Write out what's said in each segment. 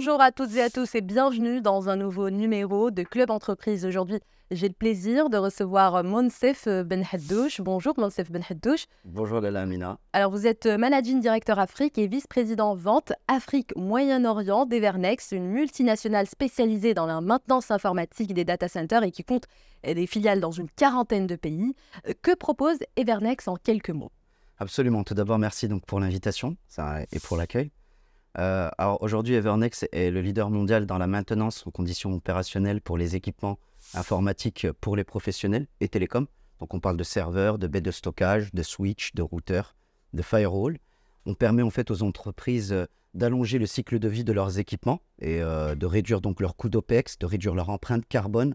Bonjour à toutes et à tous et bienvenue dans un nouveau numéro de Club Entreprise. Aujourd'hui, j'ai le plaisir de recevoir Monsef Benhaddouche. Bonjour Monsef Benhaddouche. Bonjour Lala Amina. Alors vous êtes Managing Director Afrique et vice-président vente Afrique Moyen-Orient d'Evernex, une multinationale spécialisée dans la maintenance informatique des data centers et qui compte des filiales dans une quarantaine de pays. Que propose Evernex en quelques mots? Absolument. Tout d'abord, merci donc pour l'invitation et pour l'accueil. Alors aujourd'hui, Evernex est le leader mondial dans la maintenance en conditions opérationnelles pour les équipements informatiques pour les professionnels et télécoms. Donc on parle de serveurs, de baies de stockage, de switch, de routeurs, de firewall. On permet en fait aux entreprises d'allonger le cycle de vie de leurs équipements et de réduire donc leur coût d'OPEX, de réduire leur empreinte carbone.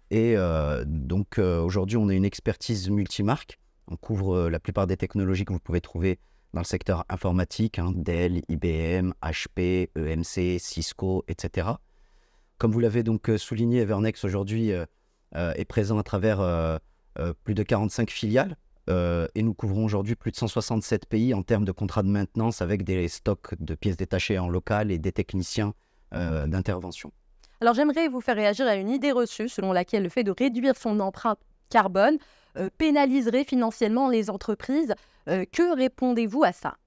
Et aujourd'hui, on a une expertise multimarque. On couvre la plupart des technologies que vous pouvez trouver dans le secteur informatique, Dell, IBM, HP, EMC, Cisco, etc. Comme vous l'avez donc souligné, Evernex aujourd'hui est présent à travers plus de 45 filiales et nous couvrons aujourd'hui plus de 167 pays en termes de contrats de maintenance avec des stocks de pièces détachées en local et des techniciens d'intervention. Alors j'aimerais vous faire réagir à une idée reçue selon laquelle le fait de réduire son empreinte carbone pénaliserait financièrement les entreprises. Que répondez-vous à ça?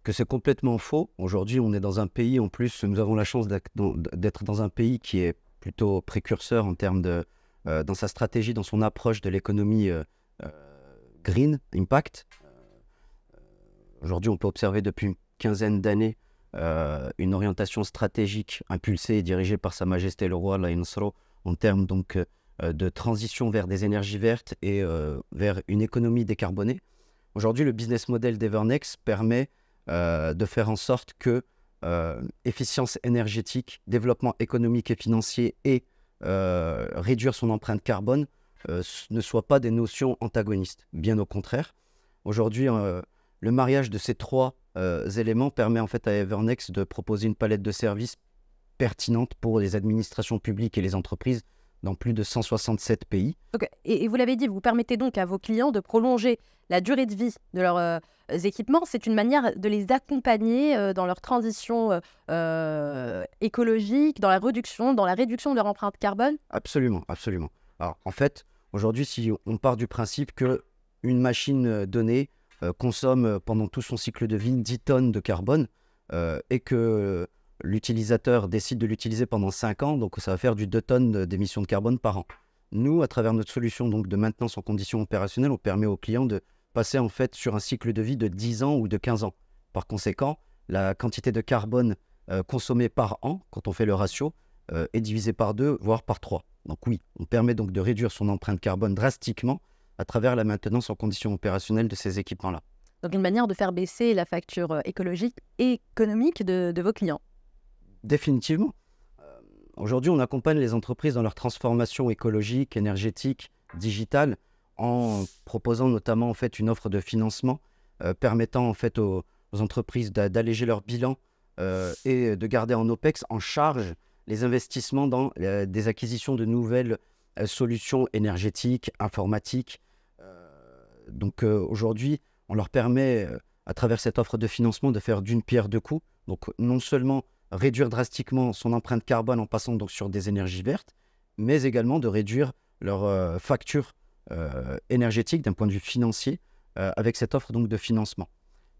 Que c'est complètement faux. Aujourd'hui, on est dans un pays, en plus, nous avons la chance d'être dans un pays qui est plutôt précurseur en termes dans sa stratégie, dans son approche de l'économie green, impact. Aujourd'hui, on peut observer depuis une quinzaine d'années une orientation stratégique impulsée et dirigée par Sa Majesté le Roi Laïnsro en termes donc de transition vers des énergies vertes et vers une économie décarbonée. Aujourd'hui, le business model d'Evernex permet de faire en sorte que efficience énergétique, développement économique et financier et réduire son empreinte carbone ne soient pas des notions antagonistes. Bien au contraire. Aujourd'hui, le mariage de ces trois éléments permet en fait à Evernex de proposer une palette de services pertinente pour les administrations publiques et les entreprises dans plus de 167 pays. Okay. Et vous l'avez dit, vous permettez donc à vos clients de prolonger la durée de vie de leurs équipements. C'est une manière de les accompagner dans leur transition écologique, dans la réduction de leur empreinte carbone? Absolument, absolument. Alors, en fait, aujourd'hui, si on part du principe qu'une machine donnée consomme pendant tout son cycle de vie 10 tonnes de carbone et que l'utilisateur décide de l'utiliser pendant 5 ans, donc ça va faire du 2 tonnes d'émissions de carbone par an. Nous, à travers notre solution donc, de maintenance en conditions opérationnelles, on permet aux clients de passer en fait sur un cycle de vie de 10 ans ou de 15 ans. Par conséquent, la quantité de carbone consommée par an, quand on fait le ratio, est divisée par 2, voire par 3. Donc oui, on permet donc de réduire son empreinte carbone drastiquement à travers la maintenance en conditions opérationnelles de ces équipements-là. Donc une manière de faire baisser la facture écologique et économique de vos clients. Définitivement. Aujourd'hui, on accompagne les entreprises dans leur transformation écologique, énergétique, digitale, en proposant notamment en fait, une offre de financement permettant en fait, aux entreprises d'alléger leur bilan et de garder en OPEX en charge les investissements dans des acquisitions de nouvelles solutions énergétiques, informatiques. Aujourd'hui, on leur permet, à travers cette offre de financement, de faire d'une pierre deux coups. Donc non seulement réduire drastiquement son empreinte carbone en passant donc sur des énergies vertes, mais également de réduire leur facture énergétique d'un point de vue financier avec cette offre donc de financement.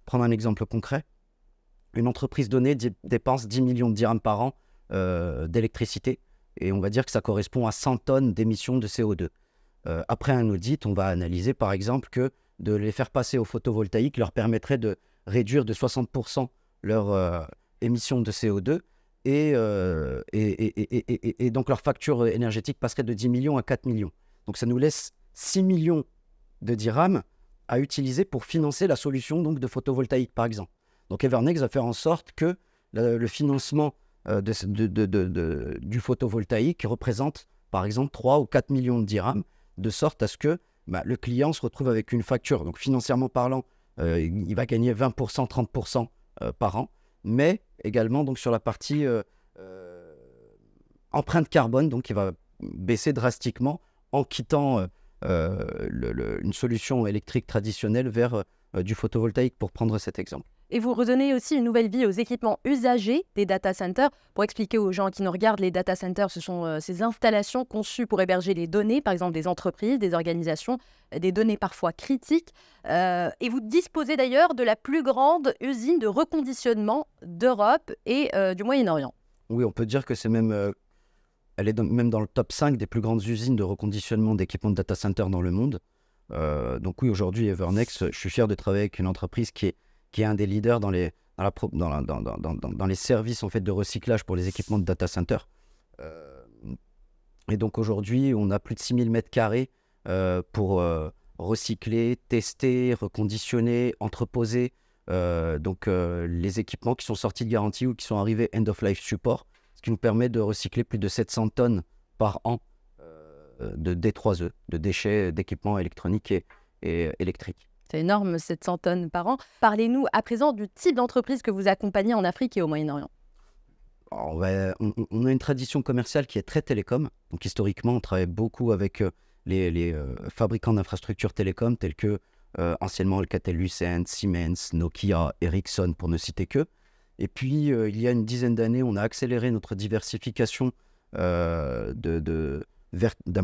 Prendre un exemple concret, une entreprise donnée dépense 10 millions de dirhams par an d'électricité et on va dire que ça correspond à 100 tonnes d'émissions de CO2. Après un audit, on va analyser par exemple que de les faire passer au photovoltaïque leur permettrait de réduire de 60% leur émissions de CO2 et donc leur facture énergétique passerait de 10 millions à 4 millions. Donc ça nous laisse 6 millions de dirhams à utiliser pour financer la solution donc, de photovoltaïque par exemple. Donc Evernex va faire en sorte que le financement du photovoltaïque représente par exemple 3 ou 4 millions de dirhams de sorte à ce que le client se retrouve avec une facture. Donc financièrement parlant, il va gagner 20%, 30% par an. Mais également donc, sur la partie empreinte carbone, donc qui va baisser drastiquement en quittant une solution électrique traditionnelle vers du photovoltaïque, pour prendre cet exemple. Et vous redonnez aussi une nouvelle vie aux équipements usagés des data centers. Pour expliquer aux gens qui nous regardent, les data centers, ce sont ces installations conçues pour héberger les données, par exemple des entreprises, des organisations, des données parfois critiques. Et vous disposez d'ailleurs de la plus grande usine de reconditionnement d'Europe et du Moyen-Orient. Oui, on peut dire que c'est même, elle est même dans le top 5 des plus grandes usines de reconditionnement d'équipements de data center dans le monde. Donc oui, aujourd'hui, Evernex, je suis fier de travailler avec une entreprise qui est un des leaders dans les services en fait, de recyclage pour les équipements de data center. Et donc aujourd'hui, on a plus de 6000 mètres carrés pour recycler, tester, reconditionner, entreposer les équipements qui sont sortis de garantie ou qui sont arrivés end of life support, ce qui nous permet de recycler plus de 700 tonnes par an de D3E, de déchets d'équipements électroniques et électriques. C'est énorme, 700 tonnes par an. Parlez-nous à présent du type d'entreprise que vous accompagnez en Afrique et au Moyen-Orient. On a une tradition commerciale qui est très télécom. Donc historiquement, on travaille beaucoup avec les fabricants d'infrastructures télécom tels que anciennement Alcatel-Lucent, Siemens, Nokia, Ericsson, pour ne citer que. Et puis, il y a une dizaine d'années, on a accéléré notre diversification d'un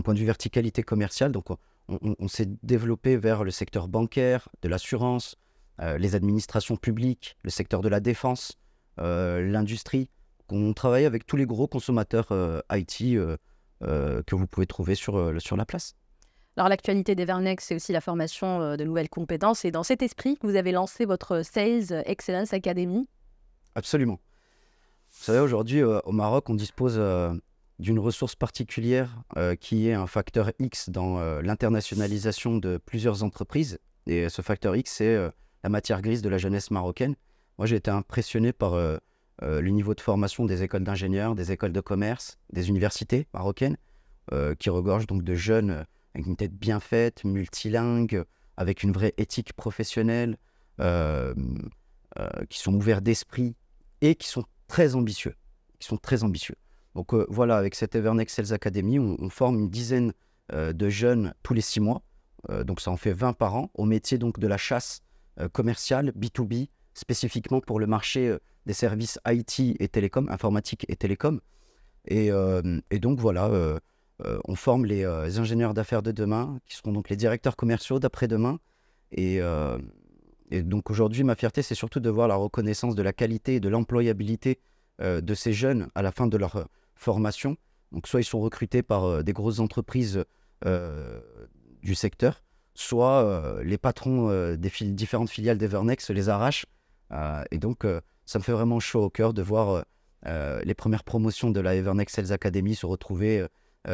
point de vue verticalité commerciale. Donc, on s'est développé vers le secteur bancaire, de l'assurance, les administrations publiques, le secteur de la défense, l'industrie. On travaille avec tous les gros consommateurs IT que vous pouvez trouver sur la place. Alors, l'actualité d'Evernex, c'est aussi la formation de nouvelles compétences. Et dans cet esprit que vous avez lancé votre Sales Excellence Academy. Absolument. Vous savez, aujourd'hui, au Maroc, on dispose d'une ressource particulière qui est un facteur X dans l'internationalisation de plusieurs entreprises. Et ce facteur X, c'est la matière grise de la jeunesse marocaine. Moi, j'ai été impressionné par le niveau de formation des écoles d'ingénieurs, des écoles de commerce, des universités marocaines, qui regorgent donc de jeunes avec une tête bien faite, multilingue, avec une vraie éthique professionnelle, qui sont ouverts d'esprit et qui sont très ambitieux. Donc voilà, avec cette Evernex Sales Academy, on forme une dizaine de jeunes tous les 6 mois. Donc ça en fait 20 par an, au métier donc de la chasse commerciale, B2B, spécifiquement pour le marché des services IT et télécom, informatique et télécom. Et donc voilà, on forme les ingénieurs d'affaires de demain, qui seront donc les directeurs commerciaux d'après-demain. Et donc aujourd'hui, ma fierté, c'est surtout de voir la reconnaissance de la qualité et de l'employabilité de ces jeunes à la fin de leur formation. Donc soit ils sont recrutés par des grosses entreprises du secteur, soit les patrons des différentes filiales d'Evernex les arrachent. Et donc, ça me fait vraiment chaud au cœur de voir les premières promotions de la Evernex Sales Academy se retrouver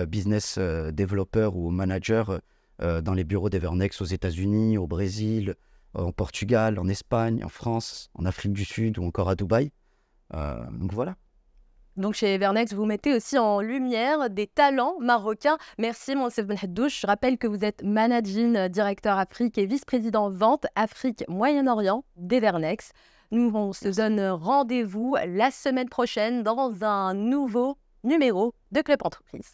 business développeur ou manager dans les bureaux d'Evernex aux États-Unis, au Brésil, en Portugal, en Espagne, en France, en Afrique du Sud ou encore à Dubaï. Donc voilà. Donc chez Evernex, vous mettez aussi en lumière des talents marocains. Merci Monsef Benhaddouche. Je rappelle que vous êtes Managing Director Afrique et vice-président vente Afrique Moyen-Orient d'Evernex. Nous, on se donne rendez-vous la semaine prochaine dans un nouveau numéro de Club Entreprise.